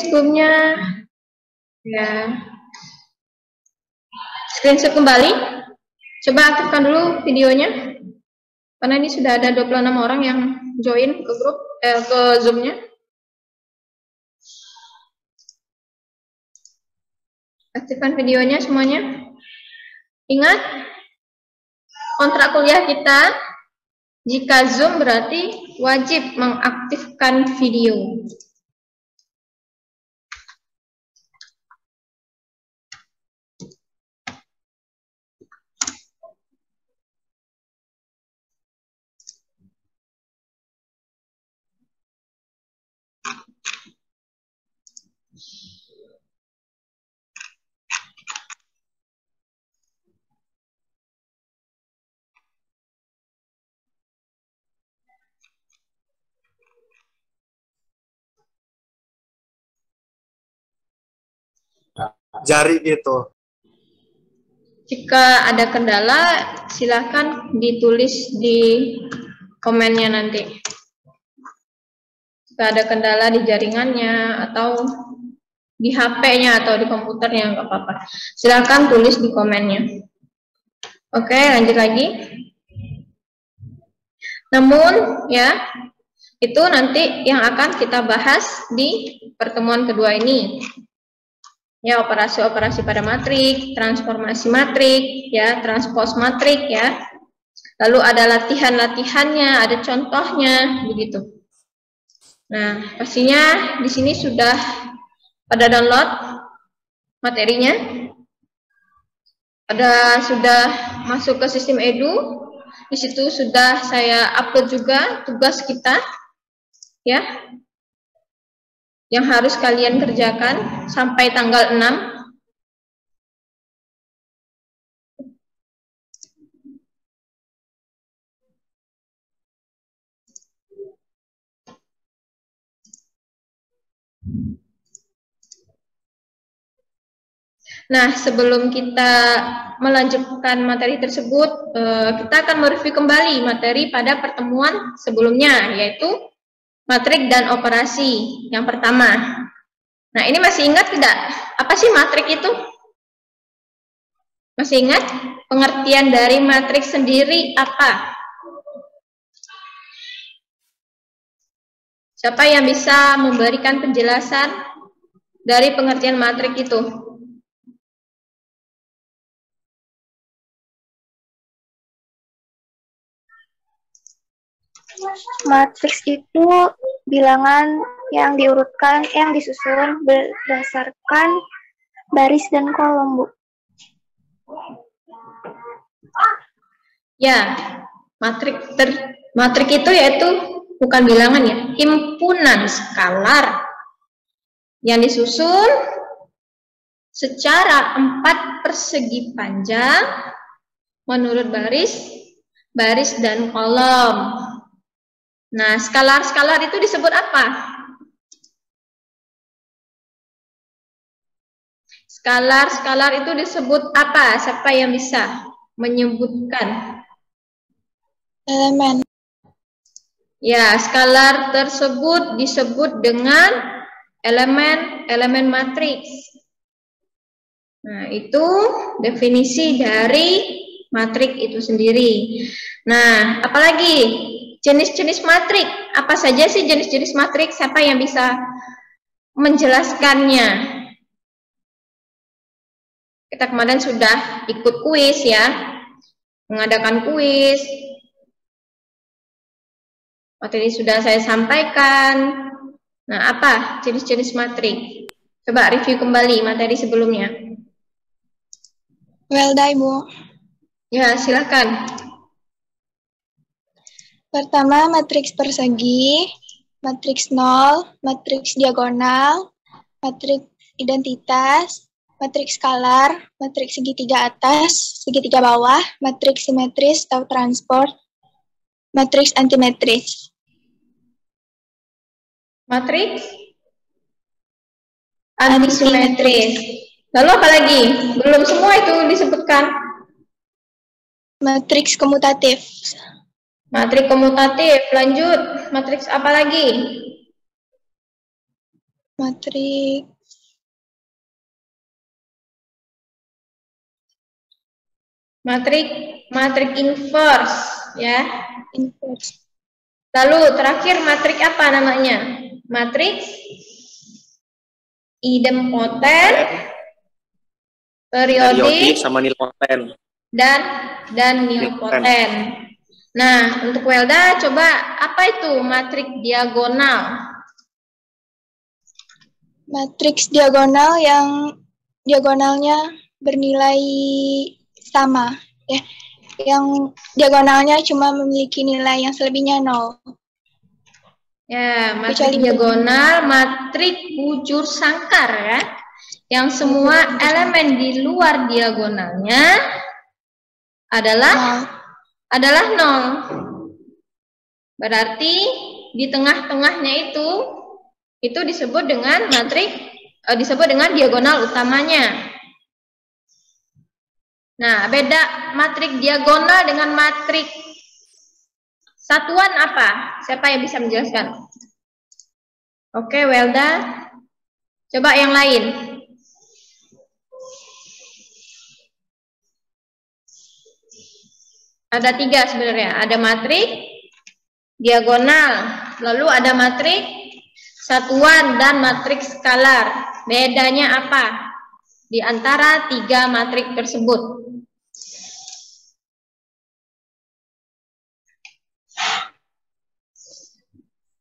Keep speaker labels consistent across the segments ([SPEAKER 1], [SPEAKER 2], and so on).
[SPEAKER 1] sebelumnya ya screenshot kembali. Coba aktifkan dulu videonya. Karena ini sudah ada 26 orang yang join ke grup ke Zoom-nya. Aktifkan videonya semuanya. Ingat, kontrak kuliah kita jika Zoom berarti wajib mengaktifkan video.
[SPEAKER 2] Jari gitu.
[SPEAKER 1] Jika ada kendala, silakan ditulis di komennya nanti. Jika ada kendala di jaringannya atau di HP-nya atau di komputernya, nggak apa-apa. Silakan tulis di komennya. Oke, lanjut lagi. Namun, ya, itu nanti yang akan kita bahas di pertemuan kedua ini. Ya, operasi-operasi pada matrik, transformasi matrik, ya, transpose matrik, ya. Lalu ada latihan-latihannya, ada contohnya, begitu. Nah, pastinya di sini sudah pada download materinya. Sudah masuk ke sistem Edu. Di situ sudah saya upload juga tugas kita, ya. Yang harus kalian kerjakan sampai tanggal 6. Nah, sebelum kita melanjutkan materi tersebut, kita akan mereview kembali materi pada pertemuan sebelumnya, yaitu matrik dan operasi yang pertama. Nah, ini masih ingat tidak? Apa sih matrik itu? Masih ingat? Pengertian dari matrik sendiri apa? Siapa yang bisa memberikan penjelasan dari pengertian matrik itu?
[SPEAKER 3] Matriks itu bilangan yang diurutkan, yang disusun berdasarkan baris dan kolom, Bu.
[SPEAKER 1] Ya, matrik itu yaitu bukan bilangan ya, himpunan skalar yang disusun secara 4 persegi panjang menurut baris dan kolom. Nah, skalar-skalar itu disebut apa? Skalar-skalar itu disebut apa? Siapa yang bisa menyebutkan?
[SPEAKER 3] Elemen.
[SPEAKER 1] Ya, skalar tersebut disebut dengan elemen matriks. Nah, itu definisi dari matrik itu sendiri. Nah, apalagi jenis-jenis matrik? Apa saja sih jenis-jenis matrik? Siapa yang bisa menjelaskannya? Kita kemarin sudah ikut kuis ya, mengadakan kuis. Materi sudah saya sampaikan. Nah, apa jenis-jenis matrik? Coba review kembali materi sebelumnya.
[SPEAKER 3] Well done, Bu.
[SPEAKER 1] Ya, silakan.
[SPEAKER 3] Pertama, matriks persegi, matriks nol, matriks diagonal, matriks identitas, matriks skalar, matriks segitiga atas, segitiga bawah, matriks simetris atau transport, matriks antimetris.
[SPEAKER 1] Matriks antisimetris. Lalu apa lagi? Belum semua itu disebutkan.
[SPEAKER 3] Matriks komutatif.
[SPEAKER 1] Matriks komutatif. Lanjut. Matriks apa lagi? matrik inverse ya.
[SPEAKER 3] Inverse.
[SPEAKER 1] Lalu terakhir matrik apa namanya? Matriks idempoten, periodik
[SPEAKER 2] sama nilpoten
[SPEAKER 1] dan nilpoten. Nah, untuk Welda coba apa itu matrik diagonal?
[SPEAKER 3] Matriks diagonal yang diagonalnya bernilai sama, ya. Yang diagonalnya cuma memiliki nilai yang selebihnya 0.
[SPEAKER 1] Ya, matrik diagonal, matrik bujur sangkar ya. Yang semua elemen di luar diagonalnya adalah 0. Berarti di tengah-tengahnya itu disebut dengan diagonal utamanya. Nah, beda matrik diagonal dengan matrik satuan apa? Siapa yang bisa menjelaskan? Oke, Welda. Coba yang lain. Ada 3 sebenarnya. Ada matrik diagonal, lalu ada matrik satuan dan matrik skalar. Bedanya apa di antara 3 matrik tersebut?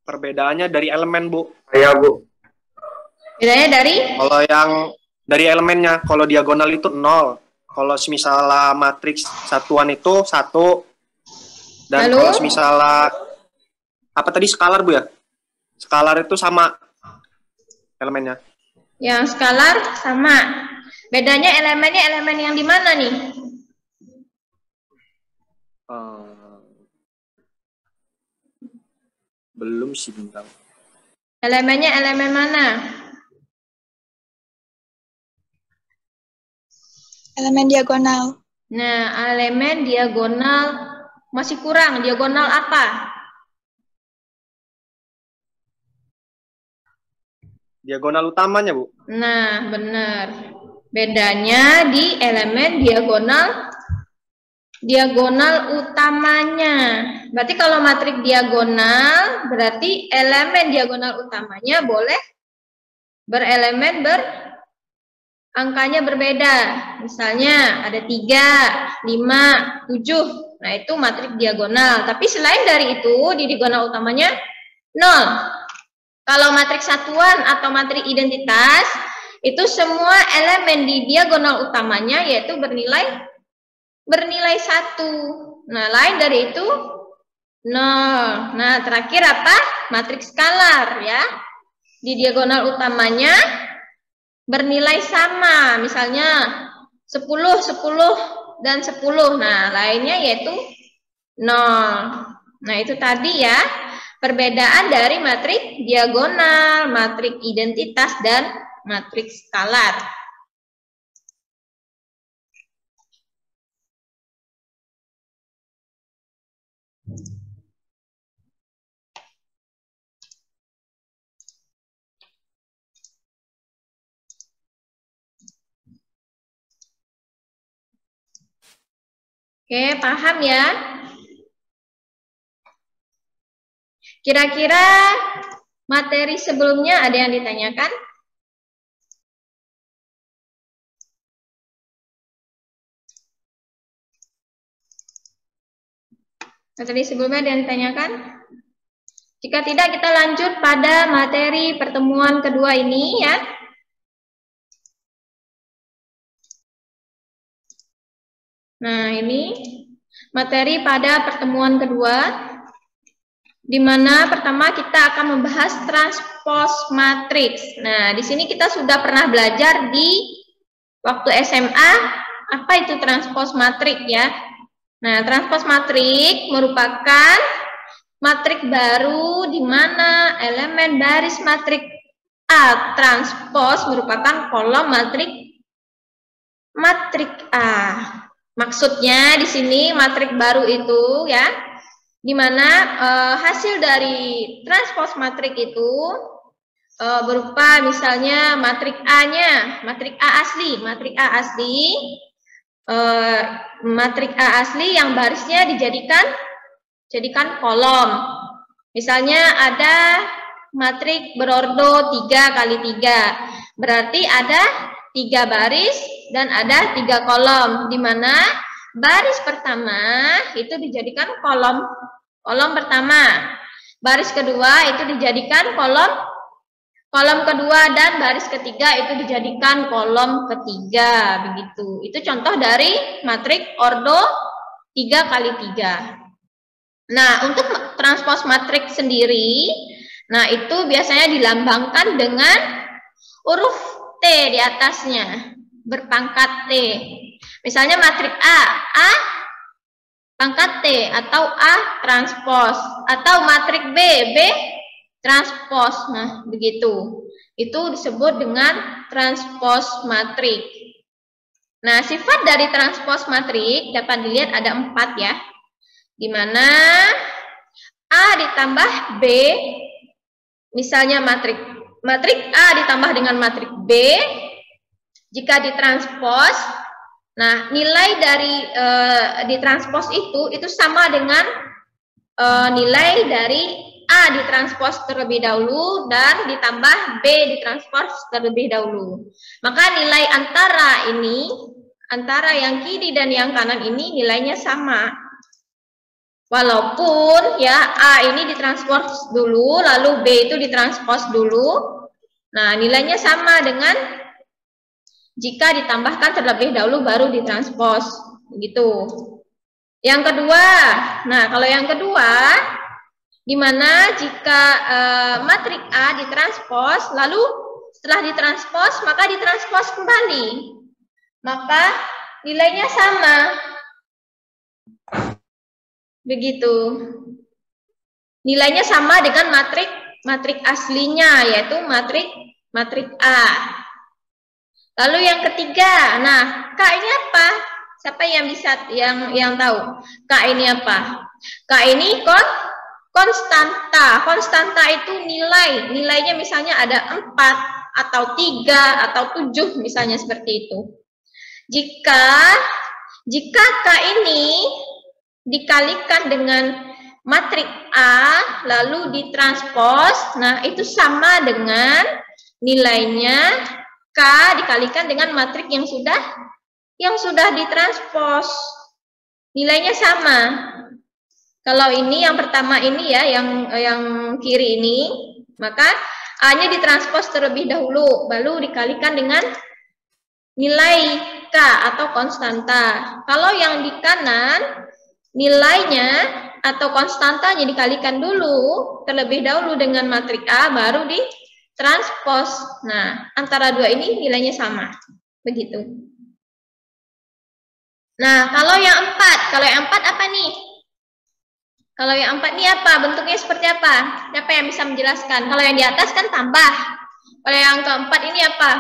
[SPEAKER 2] Perbedaannya dari elemen, Bu.
[SPEAKER 4] Ya, Bu.
[SPEAKER 1] Bedanya dari?
[SPEAKER 2] Kalau yang dari elemennya, kalau diagonal itu 0. Kalau misalnya matriks satuan itu 1. Dan
[SPEAKER 1] lalu?
[SPEAKER 2] Kalau misalnya apa tadi skalar, Bu ya? Skalar itu sama elemennya.
[SPEAKER 1] Yang skalar sama. Bedanya elemennya elemen yang di mana nih?
[SPEAKER 2] Belum sih bintang.
[SPEAKER 1] Elemennya elemen mana?
[SPEAKER 3] Elemen diagonal.
[SPEAKER 1] Nah, elemen diagonal masih kurang. Diagonal apa?
[SPEAKER 2] Diagonal utamanya, Bu.
[SPEAKER 1] Nah, benar. Bedanya di elemen diagonal utamanya. Berarti kalau matrik diagonal, berarti elemen diagonal utamanya boleh berelemen angkanya berbeda. Misalnya ada 3, 5, 7. Nah, itu matrik diagonal. Tapi selain dari itu, di diagonal utamanya 0. Kalau matrik satuan atau matrik identitas, itu semua elemen di diagonal utamanya yaitu bernilai 1. Nah, lain dari itu 0. Nah, terakhir apa? Matrik skalar ya. Di diagonal utamanya bernilai sama. Misalnya 10, 10 dan 10. Nah, lainnya yaitu 0. Nah, itu tadi ya perbedaan dari matrik diagonal, matrik identitas dan matrik skalar. Oke, paham ya? Kira-kira materi sebelumnya ada yang ditanyakan? Materi sebelumnya ada yang ditanyakan? Jika tidak, kita lanjut pada materi pertemuan kedua ini ya. Nah, ini materi pada pertemuan kedua, di mana pertama kita akan membahas transpose matriks. Nah, di sini kita sudah pernah belajar di waktu SMA, apa itu transpose matriks ya. Nah, transpose matriks merupakan matrik baru di mana elemen baris matrik A transpose merupakan kolom matrik A. Maksudnya di sini matrik baru itu ya, di mana hasil dari transpose matrik itu berupa misalnya matrik A-nya, matrik A asli, matrik A asli yang barisnya jadikan kolom. Misalnya ada matrik berordo 3 kali 3, berarti ada 3 baris dan ada 3 kolom, di mana baris pertama itu dijadikan kolom pertama, baris kedua itu dijadikan kolom kedua, dan baris ketiga itu dijadikan kolom ketiga, begitu. Itu contoh dari matrik ordo 3 kali 3. Nah, untuk transpos matrik sendiri, nah itu biasanya dilambangkan dengan huruf T di atasnya, berpangkat T. Misalnya matrik A pangkat T, atau A transpos, atau matrik B transpos. Nah, begitu. Itu disebut dengan transpos matrik. Nah, sifat dari transpos matrik dapat dilihat ada 4 ya. Di mana A ditambah B, misalnya matrik A ditambah dengan matrik B, jika ditranspos, nah nilai dari ditranspos itu sama dengan nilai dari A ditranspos terlebih dahulu dan ditambah B ditranspos terlebih dahulu. Maka nilai antara yang kiri dan yang kanan ini nilainya sama. Walaupun ya A ini ditranspos dulu, lalu B itu ditranspos dulu. Nah, nilainya sama dengan jika ditambahkan terlebih dahulu baru ditranspos. Begitu. Yang kedua, nah kalau yang kedua, di mana jika matrik A ditranspos, lalu setelah ditranspos, maka ditranspos kembali. Maka nilainya sama. Begitu. Nilainya sama dengan matrik aslinya, yaitu matrik A. Lalu yang ketiga, nah K ini apa? Siapa yang bisa yang tahu? K ini apa? K ini konstanta. Konstanta itu nilainya misalnya ada 4 atau 3 atau 7 misalnya seperti itu. Jika K ini dikalikan dengan matrik A lalu ditranspos, nah itu sama dengan nilainya K dikalikan dengan matrik yang sudah ditranspos. Nilainya sama. Kalau ini yang pertama ini ya, yang kiri ini, maka A-nya ditranspos terlebih dahulu, baru dikalikan dengan nilai K atau konstanta. Kalau yang di kanan, nilainya atau konstantanya dikalikan dulu terlebih dahulu dengan matrik A, baru ditranspos. Nah, antara dua ini nilainya sama. Begitu. Nah, kalau yang 4 apa nih? Kalau yang 4 ini apa? Bentuknya seperti apa? Siapa yang bisa menjelaskan? Kalau yang di atas kan tambah. Kalau yang keempat ini apa?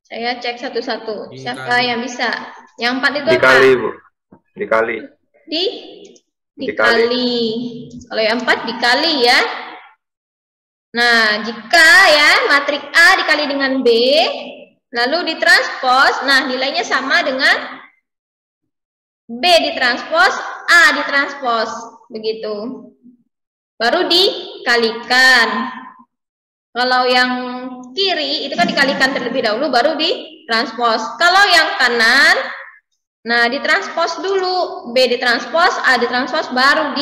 [SPEAKER 1] Saya cek satu-satu. Siapa yang bisa? Yang 4 itu apa?
[SPEAKER 4] Dikali, Bu. Dikali.
[SPEAKER 1] Dikali. Kalau yang 4 dikali ya. Nah, jika ya matrik A dikali dengan B, lalu ditranspos, nah nilainya sama dengan B ditranspos, A ditranspos, begitu. Baru dikalikan. Kalau yang kiri itu kan dikalikan terlebih dahulu, baru ditranspos. Kalau yang kanan, nah ditranspos dulu, B ditranspos, A ditranspos, baru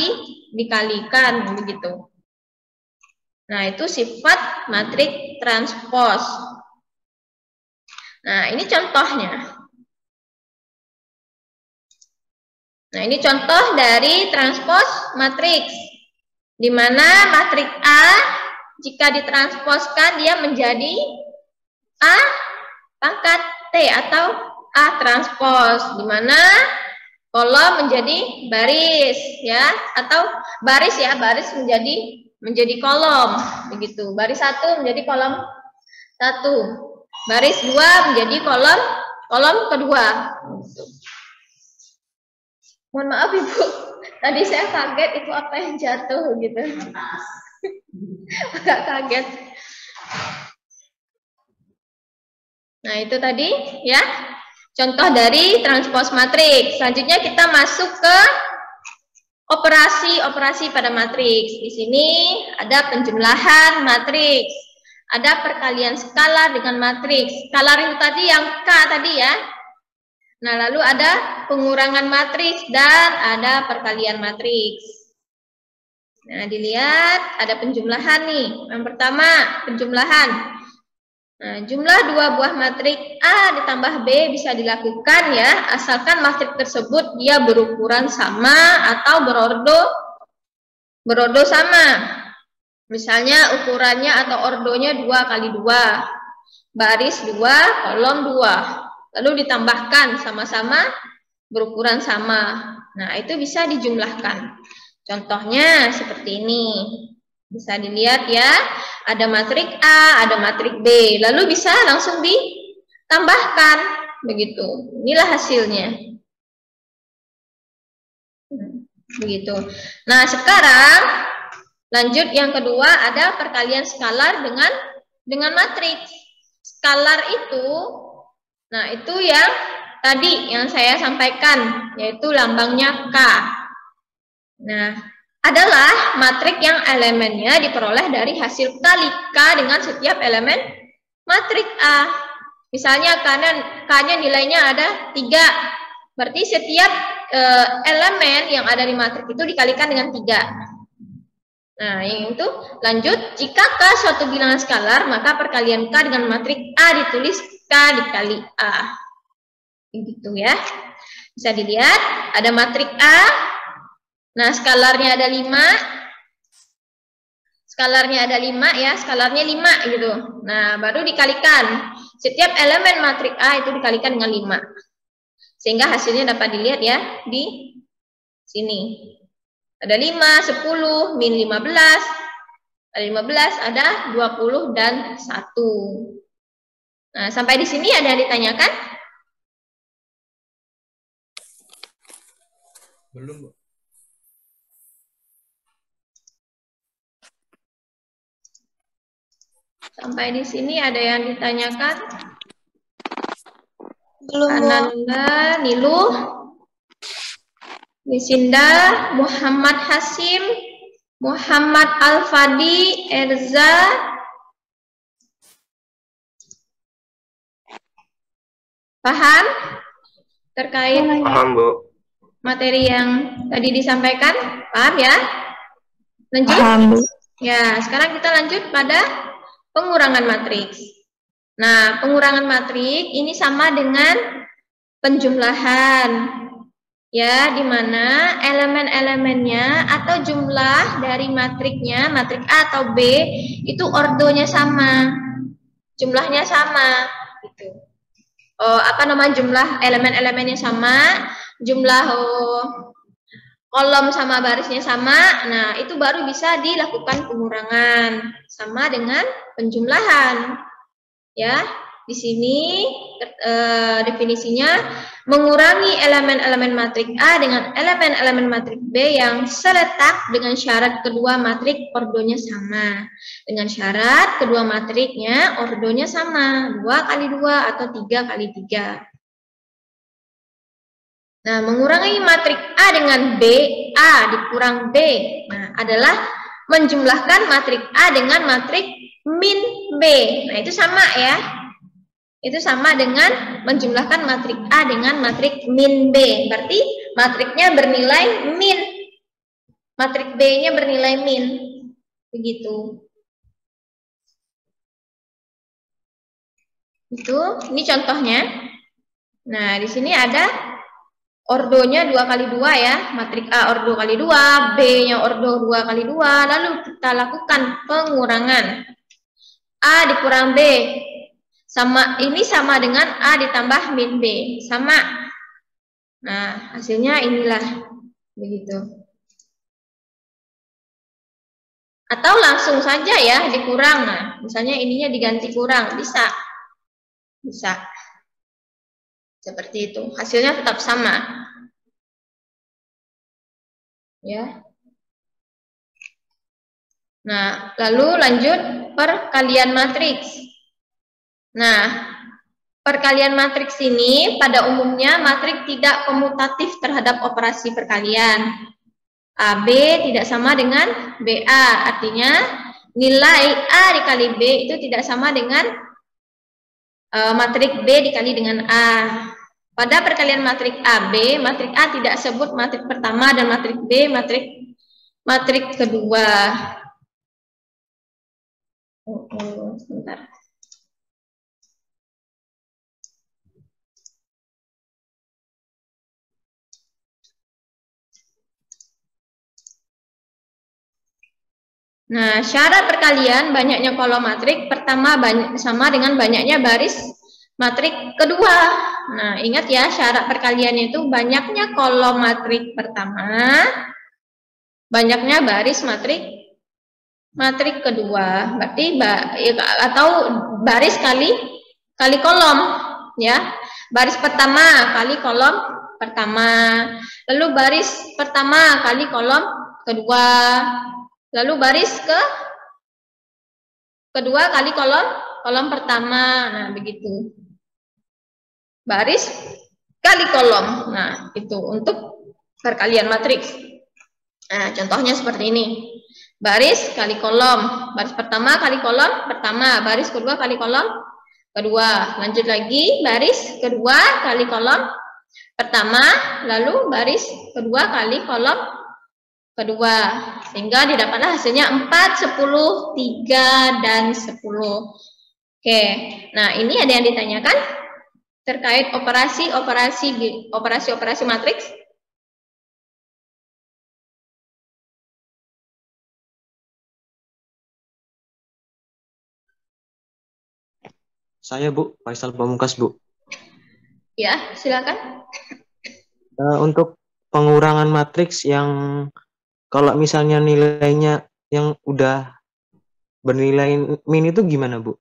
[SPEAKER 1] dikalikan, begitu. Nah, itu sifat matrik transpos. Nah, ini contohnya. Nah, ini contoh dari transpos matriks, di mana matrik A jika ditransposkan dia menjadi A pangkat T atau A transpos, di mana kolom menjadi baris ya, atau baris ya, baris menjadi kolom, begitu. Baris 1 menjadi kolom 1, baris 2 menjadi kolom kedua. Mohon maaf Ibu, Tadi saya kaget itu apa yang jatuh gitu. Agak kaget. Nah, itu tadi ya. Contoh dari transpose matriks. Selanjutnya kita masuk ke operasi-operasi pada matriks. Di sini ada penjumlahan matriks. Ada perkalian skalar dengan matriks. Skalar itu tadi yang K tadi ya. Nah, lalu ada pengurangan matriks dan ada perkalian matriks. Nah, dilihat ada penjumlahan nih. Yang pertama, penjumlahan. Nah, jumlah dua buah matriks A ditambah B bisa dilakukan ya, asalkan matriks tersebut dia berukuran sama atau berordo sama. Misalnya ukurannya atau ordonya 2 kali 2, baris 2, kolom 2. Lalu ditambahkan sama-sama berukuran sama. Nah, itu bisa dijumlahkan. Contohnya seperti ini. Bisa dilihat ya, ada matriks A, ada matriks B. Lalu bisa langsung ditambahkan. Begitu. Inilah hasilnya. Begitu. Nah, sekarang lanjut yang kedua ada perkalian skalar dengan matriks. Skalar itu, nah itu yang tadi yang saya sampaikan, yaitu lambangnya K. Nah, adalah matriks yang elemennya diperoleh dari hasil kali K dengan setiap elemen matriks A. Misalnya K-nya nilainya ada 3. Berarti setiap elemen yang ada di matriks itu dikalikan dengan 3. Nah, yang itu lanjut, jika K suatu bilangan skalar, maka perkalian K dengan matriks A ditulis K dikali A. Begitu ya. Bisa dilihat, ada matriks A. Nah, skalarnya ada 5. Skalarnya ada 5 ya, skalarnya 5 gitu. Nah, baru dikalikan. Setiap elemen matriks A itu dikalikan dengan 5. Sehingga hasilnya dapat dilihat ya di sini. Ada 5, 10, min 15, ada 15, ada 20 dan 1. Nah, sampai di sini ada yang ditanyakan?
[SPEAKER 4] Belum, Bu.
[SPEAKER 1] Sampai di sini ada yang ditanyakan?
[SPEAKER 3] Belum, Bu.
[SPEAKER 1] Ananda, Nilu, Nisinda, Muhammad Hasim, Muhammad Al-Fadi, Erza, paham terkait
[SPEAKER 2] Paham, Bu.
[SPEAKER 1] materi yang tadi disampaikan? Paham ya? Lanjut?
[SPEAKER 3] Paham, Bu.
[SPEAKER 1] Ya, sekarang kita lanjut pada pengurangan matriks. Nah, pengurangan matriks ini sama dengan penjumlahan. Ya, di mana elemen-elemennya atau jumlah dari matriksnya, matriks A atau B, itu ordonya sama. Jumlahnya sama gitu. Jumlah elemen-elemennya sama, jumlah kolom sama barisnya sama. Nah, itu baru bisa dilakukan pengurangan sama dengan penjumlahan. Ya, di sini definisinya mengurangi elemen-elemen matriks A dengan elemen-elemen matriks B yang seletak dengan syarat kedua matriks ordonya sama. Dengan syarat kedua matriksnya ordonya sama, 2 kali 2 atau 3 kali 3. Nah, mengurangi matriks A dengan B, A dikurang B. Nah, adalah menjumlahkan matriks A dengan matriks min B. Nah, itu sama ya. Itu sama dengan menjumlahkan matriks A dengan matriks min B. Berarti matriksnya bernilai min. Matriks B-nya bernilai min. Begitu. Ini contohnya. Nah, di sini ada ordonya 2 kali 2 ya. Matriks A ordo kali 2, B-nya ordo 2 kali 2. Lalu kita lakukan pengurangan. A dikurang B. Ini sama dengan A ditambah min B. Sama. Nah, hasilnya inilah. Begitu. Atau langsung saja ya dikurang. Nah, misalnya ininya diganti kurang. Bisa. Bisa. Seperti itu. Hasilnya tetap sama. Ya. Nah, lalu lanjut perkalian matriks. Nah, perkalian matriks ini pada umumnya matriks tidak komutatif terhadap operasi perkalian. AB tidak sama dengan BA, artinya nilai A dikali B itu tidak sama dengan matriks B dikali dengan A. Pada perkalian matriks AB, matriks A tidak sebut matriks pertama dan matriks B matriks kedua. Sebentar. Nah, syarat perkalian banyaknya kolom matriks pertama sama dengan banyaknya baris matriks kedua. Nah, ingat ya, syarat perkalian itu banyaknya kolom matriks pertama, banyaknya baris matriks kedua. Berarti atau baris kali kolom, ya. Baris pertama kali kolom pertama, lalu baris pertama kali kolom kedua, lalu baris kedua kali kolom pertama. Nah, begitu. Baris kali kolom. Nah, itu untuk perkalian matriks. Nah, contohnya seperti ini. Baris kali kolom. Baris pertama kali kolom pertama. Baris kedua kali kolom kedua. Lanjut lagi. Baris kedua kali kolom pertama. Lalu baris kedua kali kolom kedua. Sehingga didapatlah hasilnya 4, 10, 3, dan 10. Oke. Nah, ini ada yang ditanyakan terkait operasi matriks.
[SPEAKER 4] Saya, Bu, Faisal Pamungkas, Bu.
[SPEAKER 1] Ya, silakan.
[SPEAKER 4] Untuk pengurangan matriks yang kalau misalnya nilainya yang udah bernilai min itu gimana, Bu?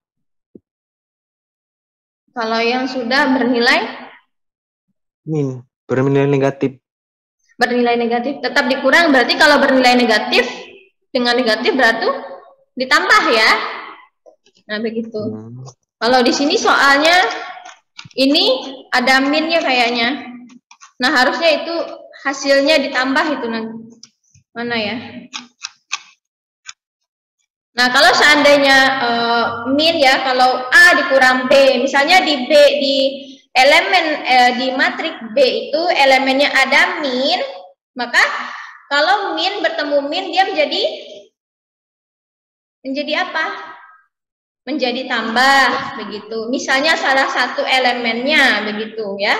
[SPEAKER 1] Kalau yang sudah bernilai
[SPEAKER 4] min, bernilai negatif.
[SPEAKER 1] Bernilai negatif tetap dikurang, berarti kalau bernilai negatif dengan negatif berarti ditambah ya. Nah, begitu. Kalau di sini soalnya ini ada minnya kayaknya. Nah, harusnya itu hasilnya ditambah itu nanti. Mana ya? Nah, kalau seandainya min ya, kalau A dikurang B, misalnya di B di elemen di matriks B itu elemennya ada min, maka kalau min bertemu min dia menjadi apa? Menjadi tambah begitu. Misalnya salah satu elemennya begitu ya.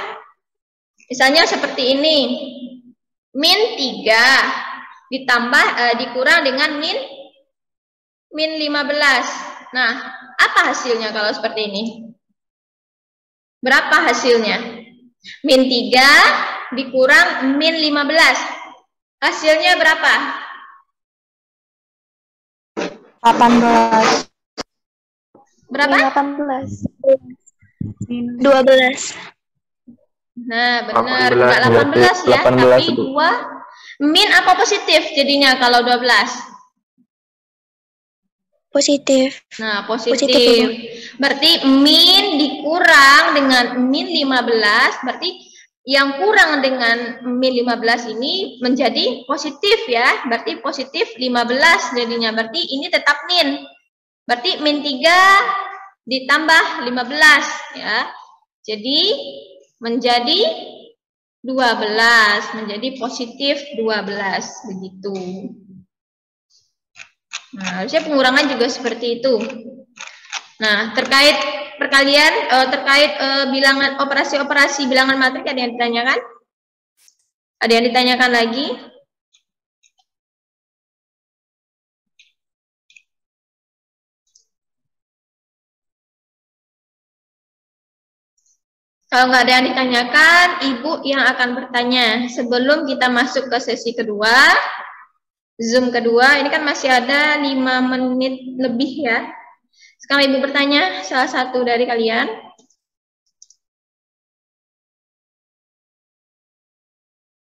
[SPEAKER 1] Misalnya seperti ini. Min 3 ditambah dikurang dengan min 15. Nah, apa hasilnya kalau seperti ini? Berapa hasilnya? Min 3 dikurang min 15. Hasilnya berapa?
[SPEAKER 3] 18.
[SPEAKER 1] Berapa?
[SPEAKER 3] 18. 12.
[SPEAKER 1] Nah, benar. Enggak 18 ya,
[SPEAKER 4] 18,
[SPEAKER 1] tapi
[SPEAKER 4] Bu.
[SPEAKER 1] 2. Min apa positif jadinya kalau 12?
[SPEAKER 3] Positif.
[SPEAKER 1] Nah, positif. Berarti min dikurang dengan min 15, berarti yang kurang dengan min 15 ini menjadi positif ya. Berarti positif 15 jadinya. Berarti ini tetap min. Berarti min 3 ditambah 15 ya. Jadi menjadi 12, menjadi positif 12 begitu. Nah, harusnya pengurangan juga seperti itu. Nah, terkait perkalian, terkait bilangan operasi bilangan matriks ada yang ditanyakan? Ada yang ditanyakan lagi? Kalau nggak ada yang ditanyakan, Ibu yang akan bertanya. Sebelum kita masuk ke sesi kedua, Zoom kedua, ini kan masih ada 5 menit lebih ya. Sekarang Ibu bertanya, salah satu dari kalian.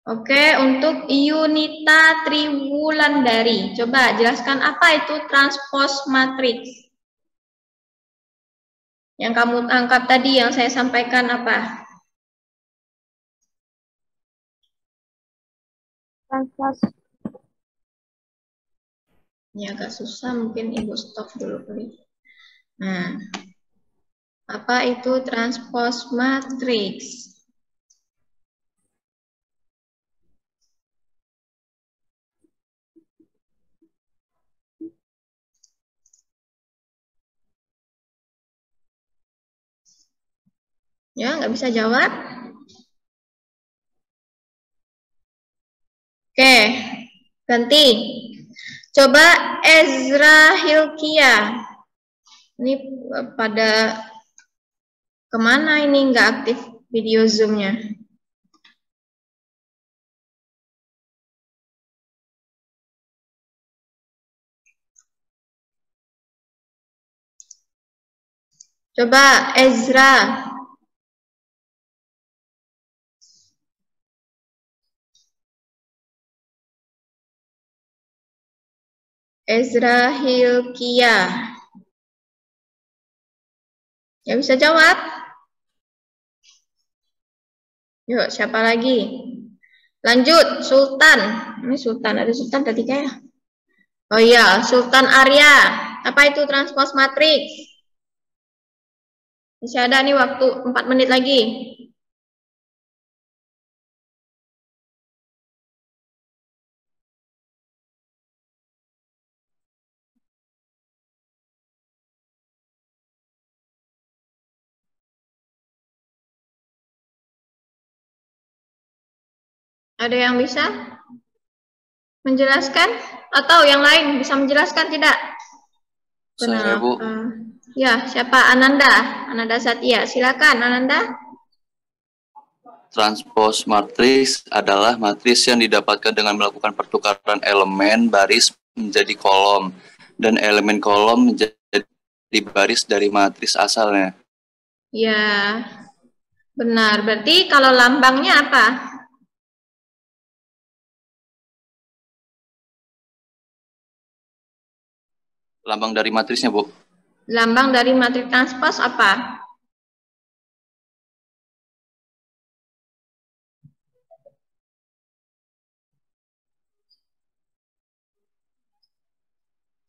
[SPEAKER 1] Oke, untuk Yunita Triwulandari. Coba jelaskan apa itu transpose matrix. Yang kamu angkat tadi, yang saya sampaikan apa?
[SPEAKER 3] Transpose.
[SPEAKER 1] Ini agak susah, mungkin Ibu stop dulu kali. Nah, apa itu transpose matrix? Ya, nggak bisa jawab. Oke, ganti. Coba Ezra Hilkia. Ini pada kemana ini nggak aktif video Zoom-nya? Coba Ezra. Ezra Hilkia. Ya bisa jawab? Yuk, siapa lagi? Lanjut, Sultan. Ini Sultan, ada Sultan tadi kayak. Oh iya, Sultan Arya. Apa itu transpose matrix? Masih ada nih waktu 4 menit lagi. Ada yang bisa menjelaskan? Atau yang lain bisa menjelaskan tidak?
[SPEAKER 5] Saya, Bu.
[SPEAKER 1] Ya, siapa? Ananda. Ananda Satya. Silakan, Ananda.
[SPEAKER 5] Transpose matriks adalah matriks yang didapatkan dengan melakukan pertukaran elemen baris menjadi kolom dan elemen kolom menjadi baris dari matriks asalnya.
[SPEAKER 1] Ya, benar. Berarti kalau lambangnya apa?
[SPEAKER 5] Lambang dari matriksnya, Bu.
[SPEAKER 1] Lambang dari matriks transpose apa?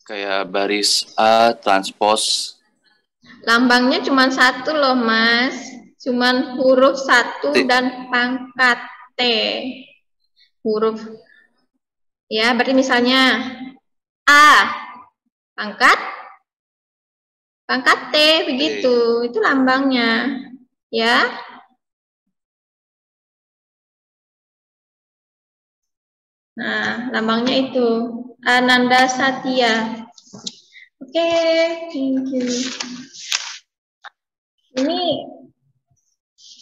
[SPEAKER 5] Kayak baris A transpose.
[SPEAKER 1] Lambangnya cuma satu loh, Mas. Cuman huruf 1 dan pangkat T. Huruf. Ya, berarti misalnya A, pangkat T, begitu. Itu lambangnya. Ya. Nah, lambangnya itu. Ananda Satya. Oke, thank you. Ini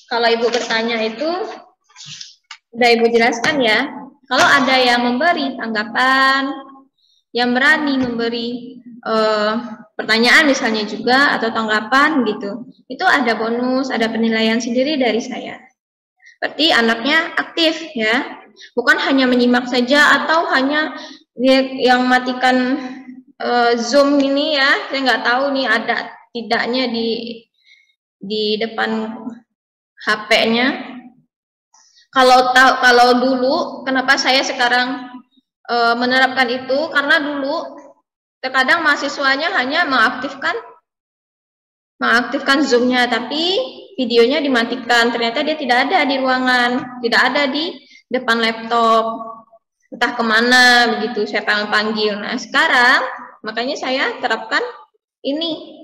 [SPEAKER 1] kalau Ibu bertanya itu udah Ibu jelaskan ya. Kalau ada yang memberi tanggapan, yang berani memberi pertanyaan misalnya juga atau tanggapan gitu, itu ada bonus, ada penilaian sendiri dari saya. Berarti anaknya aktif ya, bukan hanya menyimak saja atau hanya yang matikan Zoom ini ya. Saya nggak tahu nih ada tidaknya di depan HP-nya. Kalau dulu, kenapa saya sekarang menerapkan itu? Karena dulu terkadang mahasiswanya hanya mengaktifkan Zoom-nya, tapi videonya dimatikan. Ternyata dia tidak ada di ruangan, tidak ada di depan laptop, entah kemana begitu. Saya panggil. Nah sekarang makanya saya terapkan ini,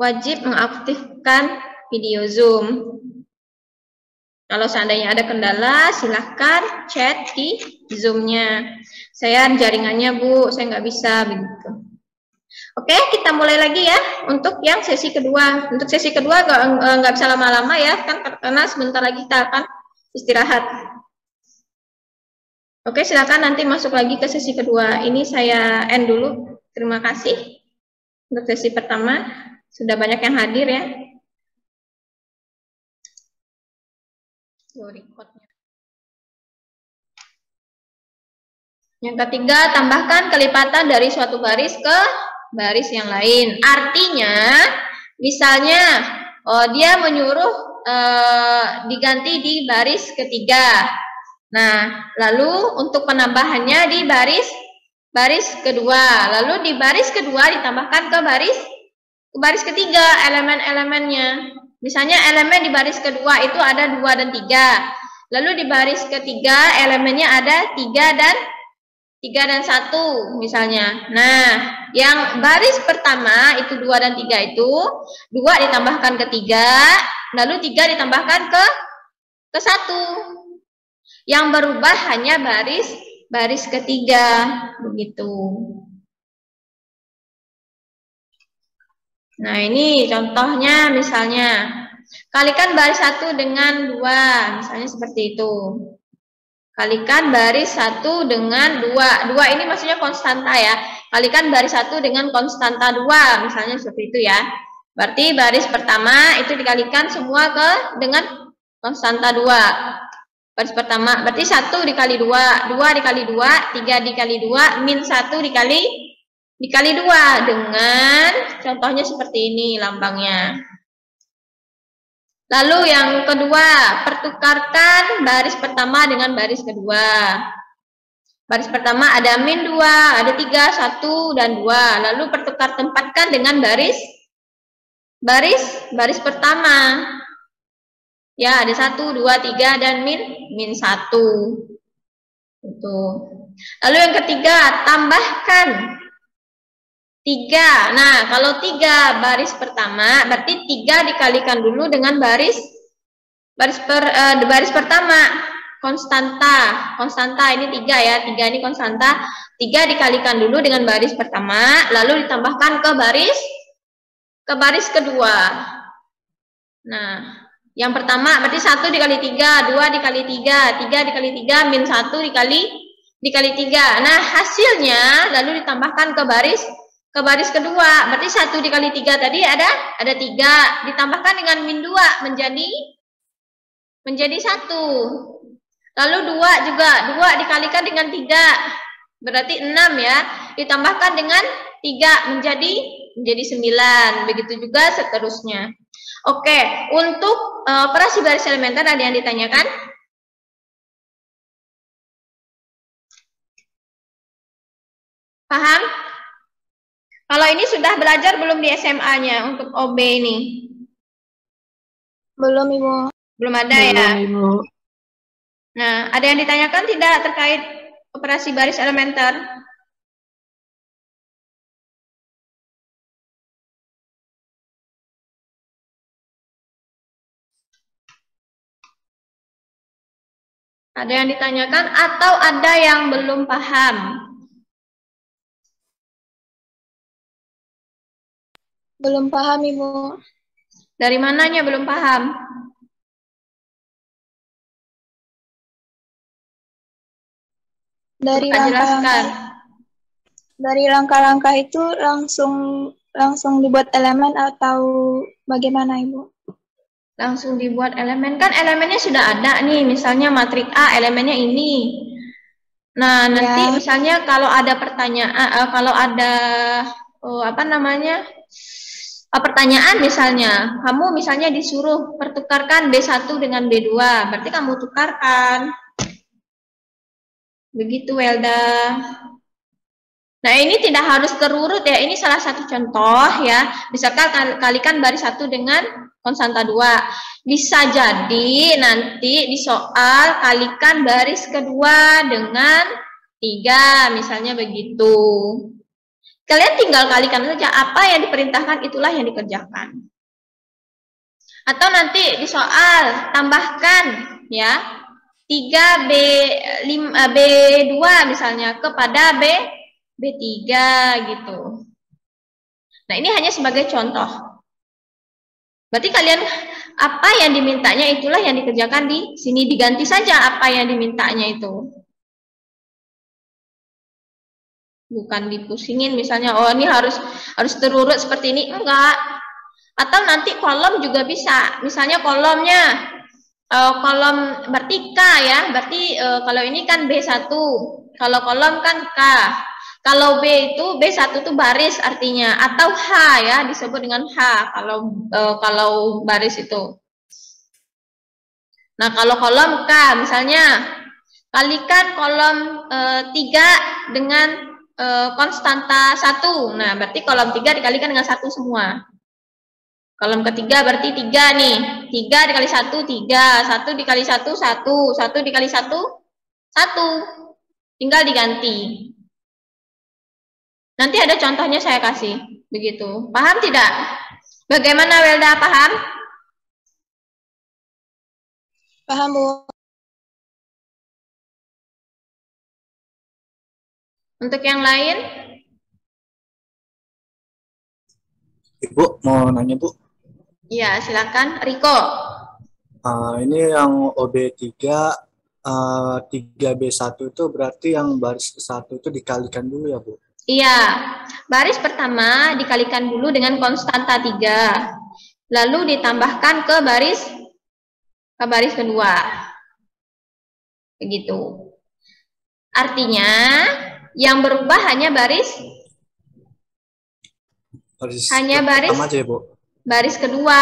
[SPEAKER 1] wajib mengaktifkan video Zoom. Kalau seandainya ada kendala, silahkan chat di Zoom-nya. Saya jaringannya, Bu, saya nggak bisa begitu. Oke, kita mulai lagi ya untuk yang sesi kedua. Untuk sesi kedua nggak bisa lama-lama ya, kan karena sebentar lagi kita akan istirahat. Oke, silakan nanti masuk lagi ke sesi kedua. Ini saya end dulu. Terima kasih untuk sesi pertama. Sudah banyak yang hadir ya. Record-nya. Yang ketiga, tambahkan kelipatan dari suatu baris ke baris yang lain. Artinya, misalnya dia menyuruh diganti di baris ketiga. Nah, lalu untuk penambahannya di baris kedua. Lalu di baris kedua ditambahkan ke baris ketiga elemen-elemennya. Misalnya elemen di baris kedua itu ada 2 dan 3. Lalu di baris ketiga elemennya ada 3 dan 1 misalnya. Nah, yang baris pertama itu 2 dan 3 itu 2 ditambahkan ke 3, lalu 3 ditambahkan ke 1. Yang berubah hanya baris ketiga, begitu. Nah, ini contohnya misalnya kalikan baris 1 dengan 2, misalnya seperti itu. Kalikan baris 1 dengan 2. 2 ini maksudnya konstanta ya. Kalikan baris 1 dengan konstanta 2, misalnya seperti itu ya. Berarti baris pertama itu dikalikan semua dengan konstanta 2. Baris pertama, berarti 1 dikali 2, 2 dikali 2, 3 dikali 2, min 1 dikali 2. Dengan contohnya seperti ini lambangnya. Lalu yang kedua, pertukarkan baris pertama dengan baris kedua. Baris pertama ada min 2, ada 3, 1, dan 2. Lalu pertukar tempatkan dengan baris pertama. Ya, ada 1, 2, 3, dan min 1. Itu. Lalu yang ketiga, tambahkan 3. Nah, kalau 3 baris pertama, berarti 3 dikalikan dulu dengan baris pertama. Konstanta ini 3 ya. 3 ini konstanta. 3 dikalikan dulu dengan baris pertama, lalu ditambahkan ke baris kedua. Nah, yang pertama berarti 1 dikali 3, 2 dikali 3, 3 dikali 3, min 1 dikali 3. Nah, hasilnya lalu ditambahkan ke baris kedua. Berarti 1 dikali 3 tadi ada 3. Ditambahkan dengan min 2 menjadi 1. Lalu 2 juga. 2 dikalikan dengan 3. Berarti 6 ya. Ditambahkan dengan 3 menjadi 9. Begitu juga seterusnya. Oke, untuk operasi baris elementer ada yang ditanyakan? Paham? Kalau ini sudah belajar belum di SMA-nya untuk OB ini?
[SPEAKER 3] Belum, Ibu.
[SPEAKER 1] Belum ada ya? Ibu. Nah, ada yang ditanyakan tidak terkait operasi baris elementer? Ada yang ditanyakan atau ada yang belum paham?
[SPEAKER 3] Belum paham, Ibu.
[SPEAKER 1] Dari mananya belum paham?
[SPEAKER 3] Dari langkah-langkah itu langsung dibuat elemen atau bagaimana, Ibu?
[SPEAKER 1] Langsung dibuat elemen, kan elemennya sudah ada nih, misalnya matrik A elemennya ini. Nah, nanti misalnya kalau ada pertanyaan, kalau ada pertanyaan misalnya, kamu misalnya disuruh pertukarkan B1 dengan B2, berarti kamu tukarkan. Begitu, Welda. Nah, ini tidak harus terurut ya, ini salah satu contoh ya. Misalkan kalikan baris 1 dengan konstanta 2. Bisa jadi nanti di soal kalikan baris kedua dengan 3, misalnya begitu. Kalian tinggal kalikan saja, apa yang diperintahkan itulah yang dikerjakan. Atau nanti di soal tambahkan ya 3B2 misalnya kepada B3 gitu. Nah, ini hanya sebagai contoh. Berarti kalian apa yang dimintanya itulah yang dikerjakan di sini, diganti saja apa yang dimintanya itu. Bukan dipusingin misalnya, oh ini harus terurut seperti ini, enggak. Atau nanti kolom juga bisa. Misalnya kolomnya kolom vertika ya, berarti kalau ini kan B1, Kalau kolom kan K. Kalau B itu B1 itu baris artinya, atau H ya, disebut dengan H kalau baris itu. Nah, kalau kolom K misalnya kalikan kolom 3 dengan konstanta 1. Nah, berarti kolom 3 dikalikan dengan 1 semua. Kolom ketiga berarti 3 nih. 3 dikali 1, 3. 1 dikali 1, 1. 1 dikali 1, 1. Tinggal diganti. Nanti ada contohnya saya kasih. Begitu. Paham tidak? Bagaimana Welda, paham?
[SPEAKER 3] Paham, Bu.
[SPEAKER 1] Untuk yang lain?
[SPEAKER 6] Ibu mau nanya, Bu.
[SPEAKER 1] Ya, silakan. Riko.
[SPEAKER 6] Ini yang OB3 3B1 itu berarti yang baris ke-1 itu dikalikan dulu ya, Bu?
[SPEAKER 1] Iya. Baris pertama dikalikan dulu dengan konstanta 3. Lalu ditambahkan ke baris kedua. Begitu. Artinya yang berubah hanya baris
[SPEAKER 6] pertama aja ya, Bu?
[SPEAKER 1] Baris kedua.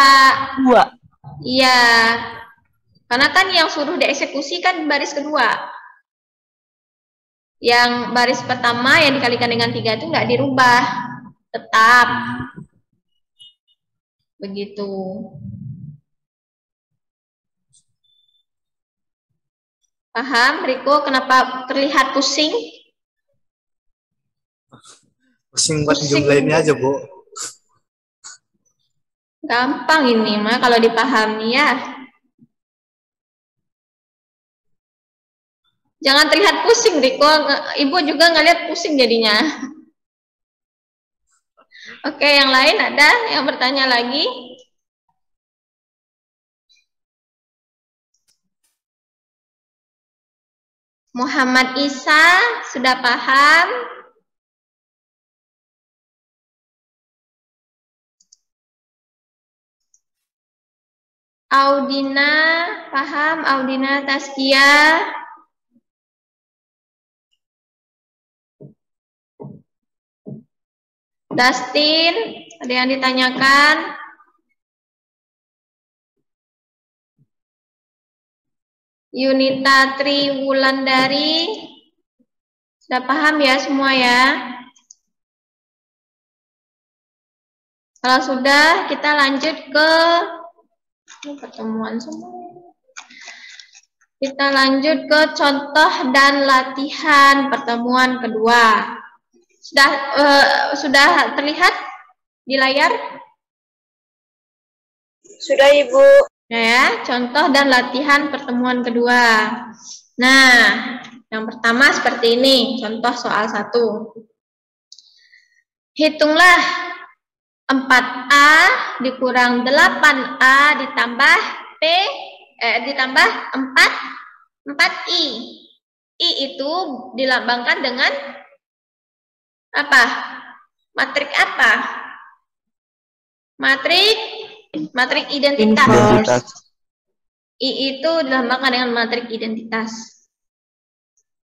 [SPEAKER 1] Iya. Karena kan yang suruh dieksekusi kan baris kedua. Yang baris pertama yang dikalikan dengan 3 itu nggak dirubah. Tetap. Begitu. Paham, Riko? Kenapa terlihat pusing?
[SPEAKER 6] Pusing buat jumlahinnya aja, Bu.
[SPEAKER 1] Gampang ini mah kalau dipahami ya. Jangan terlihat pusing, Riko. Ibu juga ngeliat pusing jadinya. Oke, yang lain ada yang bertanya lagi? Muhammad Isa sudah paham? Audina paham? Audina Taskia? Dustin, ada yang ditanyakan? Yunita Tri Wulandari, sudah paham ya semua ya? Kalau sudah, kita lanjut ke pertemuan semua. Kita lanjut ke contoh dan latihan pertemuan kedua. Sudah terlihat di layar?
[SPEAKER 3] Sudah, Ibu.
[SPEAKER 1] Nah ya, contoh dan latihan pertemuan kedua. Nah, yang pertama seperti ini, contoh soal 1. Hitunglah 4A dikurang 8A ditambah ditambah 4I. I itu dilambangkan dengan apa? Matrik apa? Matrik identitas. I itu dilambangkan dengan matrik identitas.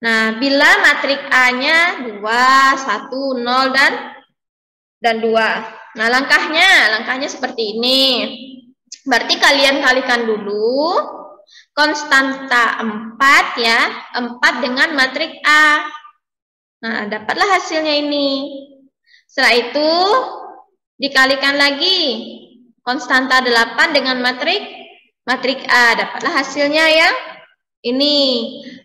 [SPEAKER 1] Nah, bila matrik A-nya 2, 1, 0, dan 2. Nah, langkahnya seperti ini. Berarti kalian kalikan dulu konstanta 4 ya, 4 dengan matrik A. Nah, dapatlah hasilnya ini. Setelah itu dikalikan lagi konstanta 8 dengan matrik A, dapatlah hasilnya yang ini.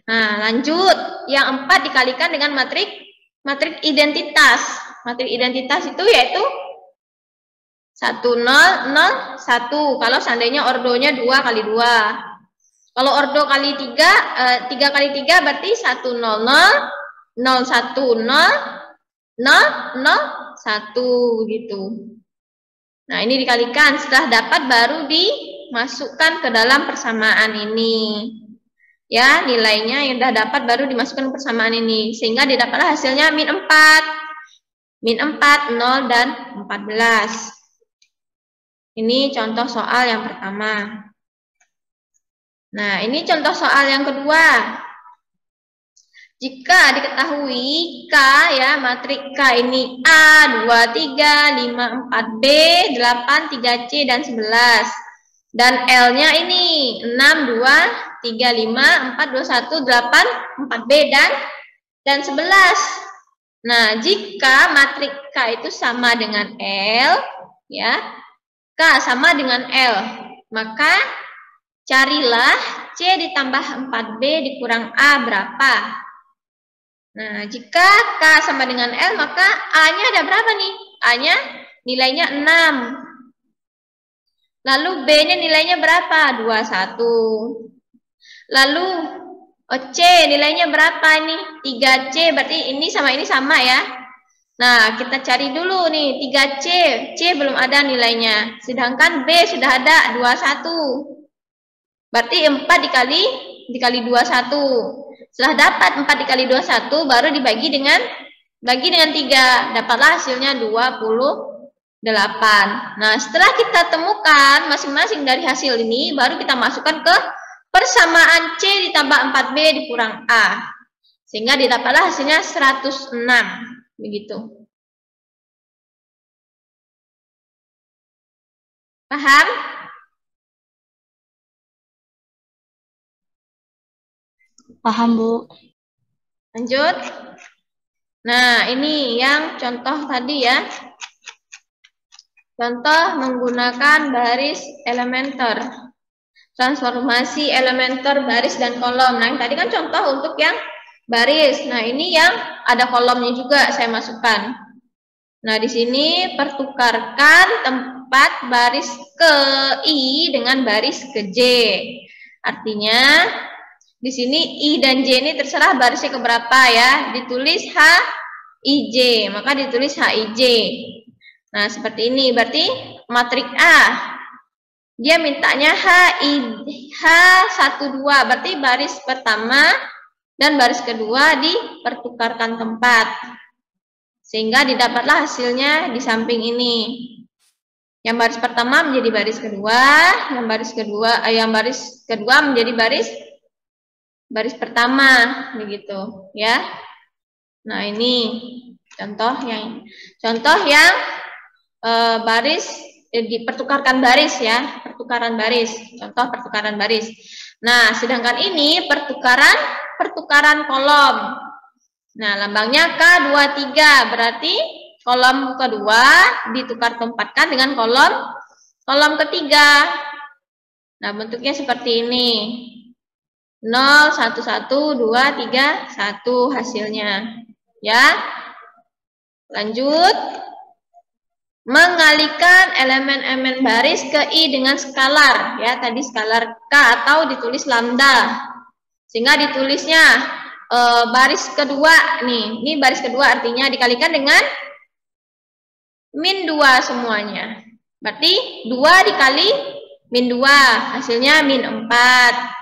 [SPEAKER 1] Nah, lanjut yang 4 dikalikan dengan matrik identitas. Matrik identitas itu yaitu 1, 0, 0, 1. Kalau seandainya ordonya 2 kali 2. Kalau ordo kali 3, 3 kali 3 berarti 1, 0, 0, 0, 1, 0, 0, 0, 1 gitu. Nah, ini dikalikan. Setelah dapat baru dimasukkan ke dalam persamaan ini. Ya, nilainya yang sudah dapat baru dimasukkan ke persamaan ini. Sehingga didapatlah hasilnya min 4. Min 4, 0, dan 14. Ini contoh soal yang pertama. Nah, ini contoh soal yang kedua. Jika diketahui K ya, matrik K ini A, 2, 3, 5, 4, B, 8, 3C, dan 11. Dan L-nya ini 6, 2, 3, 5, 4, 2, 1, 8, 4B, dan 11. Nah, jika matrik K itu sama dengan L, ya, K sama dengan L, maka carilah C ditambah 4B dikurang A berapa. Nah, jika K sama dengan L, maka A-nya ada berapa nih? A-nya nilainya 6. Lalu B-nya nilainya berapa? 21. Lalu C nilainya berapa ini? 3C, berarti ini sama ya. Nah, kita cari dulu nih, 3C. C belum ada nilainya. Sedangkan B sudah ada 21. Berarti 4 dikali 21. Setelah dapat 4 dikali 21, baru dibagi dengan 3. Dapatlah hasilnya 28. Nah, setelah kita temukan masing-masing dari hasil ini, baru kita masukkan ke persamaan C ditambah 4B dikurang A. Sehingga didapatlah hasilnya 106. Begitu. Paham?
[SPEAKER 3] Paham, Bu.
[SPEAKER 1] Lanjut. Nah, ini yang contoh tadi ya. Contoh menggunakan baris elementer. Transformasi elementer baris dan kolom. Nah, yang tadi kan contoh untuk yang baris. Nah, ini yang ada kolomnya juga saya masukkan. Nah, di sini pertukarkan tempat baris ke I dengan baris ke J. Artinya di sini I dan J ini terserah barisnya ke berapa ya. Ditulis HIJ, maka ditulis HIJ. Nah, seperti ini. Berarti matrik A, dia mintanya H12. Berarti baris pertama dan baris kedua dipertukarkan tempat. Sehingga didapatlah hasilnya di samping ini. Yang baris pertama menjadi baris kedua, yang baris kedua menjadi baris pertama, begitu ya. Nah, ini contoh yang baris dipertukarkan baris ya, pertukaran baris. Contoh pertukaran baris. Nah, sedangkan ini pertukaran kolom. Nah, lambangnya K23, berarti kolom kedua ditukar tempatkan dengan kolom ketiga. Nah, bentuknya seperti ini. 0, 1, 1, 2, 3, 1 hasilnya. Ya. Lanjut. Mengalihkan elemen-elemen baris ke I dengan skalar. Ya, tadi skalar K atau ditulis lambda. Sehingga ditulisnya baris kedua nih. Ini baris kedua artinya dikalikan dengan min 2 semuanya. Berarti 2 dikali min 2 hasilnya min 4.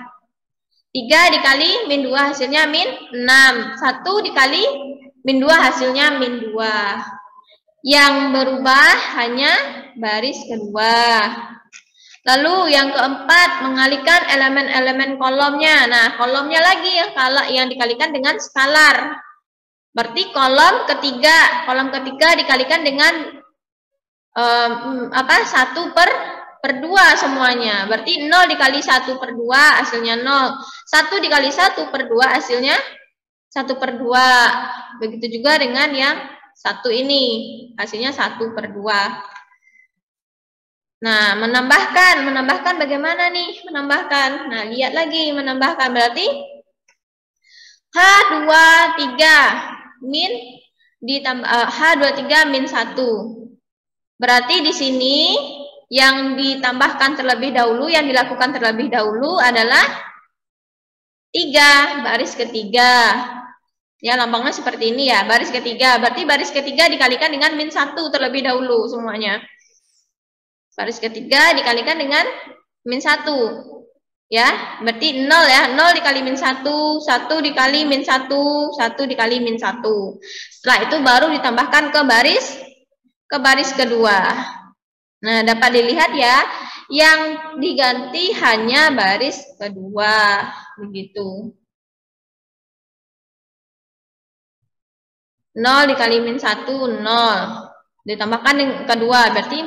[SPEAKER 1] 3 dikali min 2 hasilnya min 6. 1 dikali min 2 hasilnya min 2. Yang berubah hanya baris kedua. Lalu yang keempat, mengalihkan elemen-elemen kolomnya. Nah, kolomnya lagi yang dikalikan dengan skalar. Berarti kolom ketiga dikalikan dengan 1 per 2 semuanya. Berarti 0 dikali 1 per 2 hasilnya 0. 1 dikali 1 per 2 hasilnya 1 per 2. Begitu juga dengan yang satu ini. Hasilnya 1 per 2. Nah, menambahkan bagaimana nih? Menambahkan. Nah, lihat lagi menambahkan. Berarti H23 min ditambah H23 min 1. Berarti di sini yang ditambahkan terlebih dahulu, yang dilakukan terlebih dahulu adalah 3, baris ketiga. Ya, lambangnya seperti ini ya, baris ketiga. Berarti baris ketiga dikalikan dengan min 1 terlebih dahulu semuanya. Baris ketiga dikalikan dengan min 1. Ya, berarti 0 ya. 0 dikali min 1, 1 dikali min 1, 1 dikali min 1. Setelah itu baru ditambahkan ke baris kedua. Nah, dapat dilihat ya, yang diganti hanya baris kedua, begitu. 0 dikali min 1, 0. Ditambahkan dengan kedua, berarti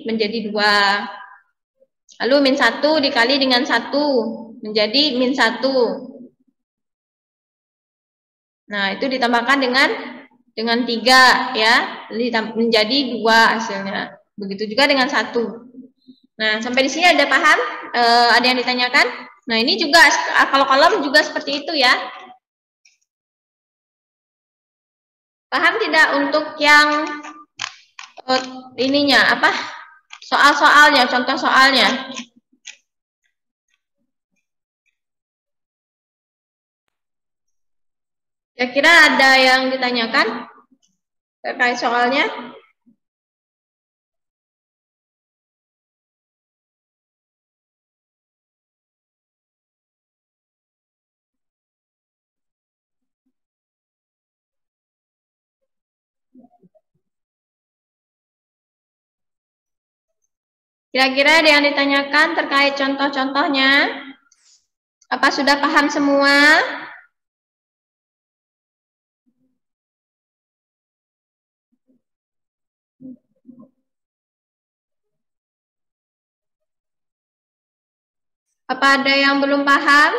[SPEAKER 1] menjadi 2. Lalu min 1 dikali dengan 1, menjadi min 1. Nah, itu ditambahkan dengan 3 ya, menjadi 2 hasilnya. Begitu juga dengan 1. Nah, sampai di sini ada paham? Ada yang ditanyakan? Nah, ini juga kalau kolom juga seperti itu ya. Paham tidak untuk yang ininya apa? Soal-soalnya, contoh soalnya. Kira-kira ada yang ditanyakan terkait soalnya? Kira-kira ada yang ditanyakan terkait contoh-contohnya? Apa sudah paham semua? Apa ada yang belum paham?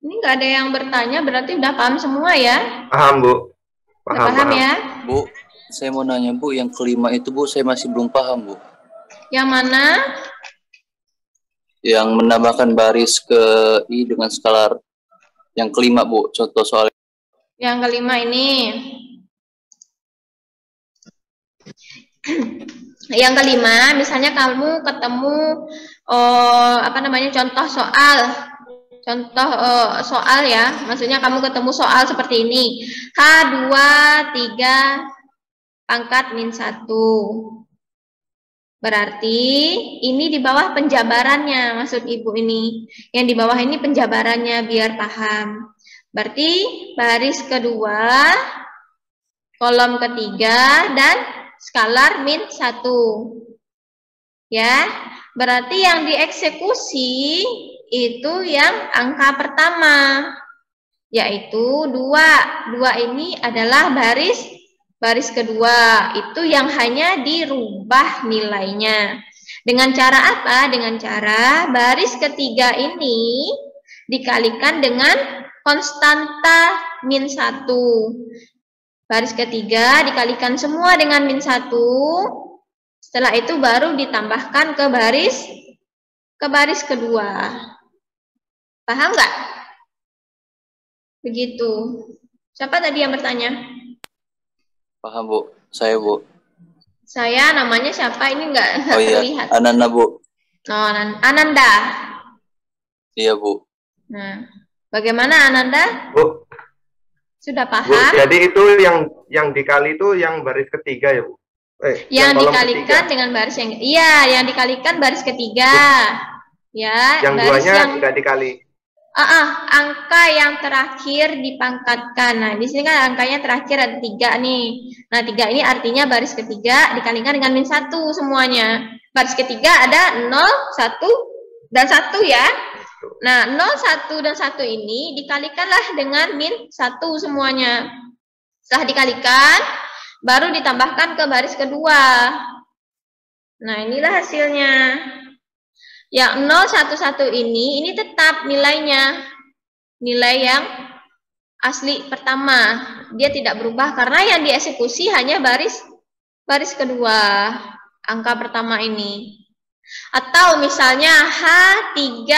[SPEAKER 1] Ini nggak ada yang bertanya, berarti udah paham semua ya?
[SPEAKER 2] Paham, Bu.
[SPEAKER 1] Udah paham ya?
[SPEAKER 5] Bu, saya mau nanya Bu, yang kelima itu Bu, saya masih belum paham Bu.
[SPEAKER 1] Yang mana?
[SPEAKER 5] Yang menambahkan baris ke I dengan skalar. Yang kelima Bu, contoh soal.
[SPEAKER 1] Yang kelima ini. Yang kelima, misalnya kamu ketemu contoh soal. Contoh soal ya, maksudnya kamu ketemu soal seperti ini. H2 3 pangkat min 1. Berarti ini di bawah penjabarannya, maksud Ibu ini. Yang di bawah ini penjabarannya biar paham. Berarti baris kedua, kolom ketiga, dan skalar min 1. Ya, berarti yang dieksekusi itu yang angka pertama, yaitu 2. 2 ini adalah baris kedua, itu yang hanya dirubah nilainya. Dengan cara apa? Dengan cara baris ketiga ini dikalikan dengan konstanta min 1. Baris ketiga dikalikan semua dengan min 1. Setelah itu baru ditambahkan ke baris kedua. Paham nggak? Begitu. Siapa tadi yang bertanya?
[SPEAKER 5] Paham Bu, saya Bu.
[SPEAKER 1] Saya namanya siapa? Ini nggak terlihat.
[SPEAKER 5] Ananda Bu.
[SPEAKER 1] Oh, Ananda.
[SPEAKER 5] Iya Bu.
[SPEAKER 1] Nah, bagaimana Ananda?
[SPEAKER 2] Bu.
[SPEAKER 1] Sudah paham?
[SPEAKER 2] Bu, jadi itu yang dikali itu yang baris ketiga ya Bu?
[SPEAKER 1] Yang dikalikan ketiga. Dengan baris yang yang dikalikan baris ketiga. Ya,
[SPEAKER 2] yang duanya nggak dikali.
[SPEAKER 1] Angka yang terakhir dipangkatkan. Nah, di sini kan angkanya terakhir ada 3 nih. Nah, 3 ini artinya baris ketiga dikalikan dengan min 1 semuanya. Baris ketiga ada 0, 1, dan 1 ya. Nah, 0, 1, dan 1 ini dikalikanlah dengan min 1 semuanya. Setelah dikalikan, baru ditambahkan ke baris kedua. Nah, inilah hasilnya. Yang 011 ini tetap nilainya. Nilai yang asli pertama. Dia tidak berubah karena yang dieksekusi hanya baris kedua. Angka pertama ini. Atau misalnya H3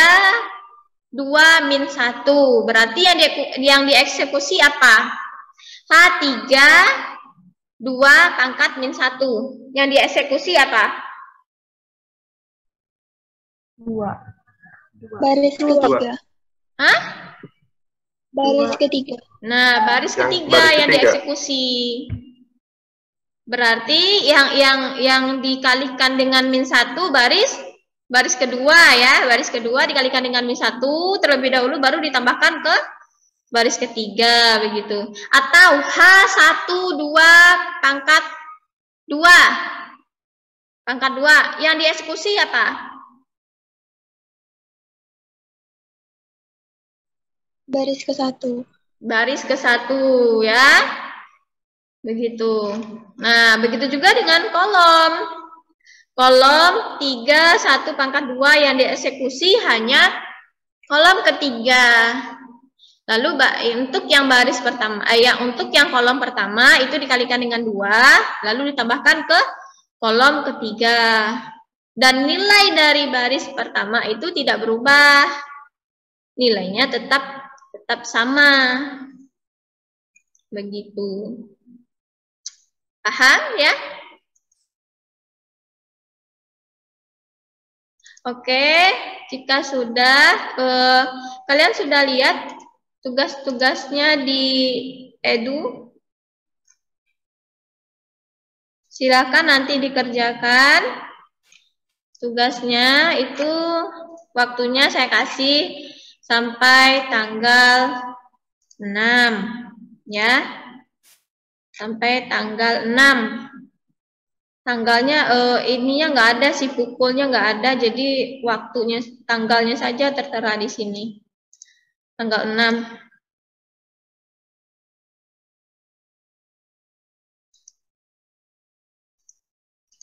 [SPEAKER 1] 2 min 1. Berarti yang dieksekusi apa? H3 2 pangkat min 1. Yang dieksekusi apa?
[SPEAKER 3] 2. Baris ketiga.
[SPEAKER 1] Hah?
[SPEAKER 3] Baris ketiga.
[SPEAKER 1] Nah, baris ketiga yang dieksekusi. Berarti yang dikalikan dengan min 1 baris kedua ya. Baris kedua dikalikan dengan min 1 terlebih dahulu baru ditambahkan ke baris ketiga begitu. Atau H1 2 pangkat 2. Pangkat 2 yang dieksekusi apa?
[SPEAKER 3] Baris ke-1.
[SPEAKER 1] baris ke 1 ya. Begitu. Nah, begitu juga dengan kolom. Kolom 3, 1 pangkat 2 yang dieksekusi hanya kolom ketiga. Lalu untuk yang baris pertama, untuk yang kolom pertama itu dikalikan dengan 2, lalu ditambahkan ke kolom ketiga. Dan nilai dari baris pertama itu tidak berubah. Nilainya tetap sama. Begitu. Paham ya? Oke, jika sudah, kalian sudah lihat tugas-tugasnya di Edu? Silakan nanti dikerjakan. Tugasnya itu waktunya saya kasih sampai tanggal 6 ya. Sampai tanggal 6. Tanggalnya ininya nggak ada sih, pukulnya nggak ada, jadi waktunya tanggalnya saja tertera di sini. Tanggal 6.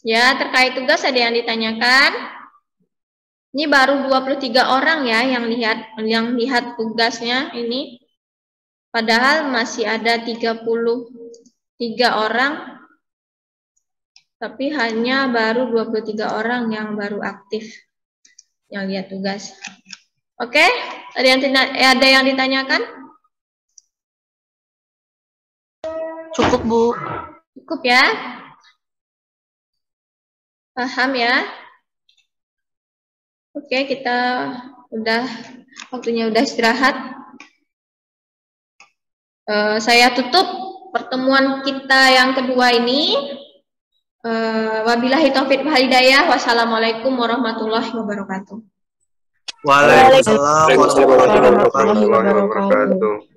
[SPEAKER 1] Ya, terkait tugas ada yang ditanyakan? Ini baru 23 orang ya yang lihat tugasnya ini. Padahal masih ada 33 orang. Tapi hanya baru 23 orang yang baru aktif yang lihat tugas. Oke, ada yang ditanyakan?
[SPEAKER 7] Cukup, Bu.
[SPEAKER 1] Cukup ya? Paham ya? Oke, kita waktunya udah istirahat. Saya tutup pertemuan kita yang kedua ini. Wabillahi taufiq wal hidayah. Wassalamualaikum warahmatullahi wabarakatuh.
[SPEAKER 6] Waalaikumsalam warahmatullahi
[SPEAKER 7] warahmatullahi wabarakatuh.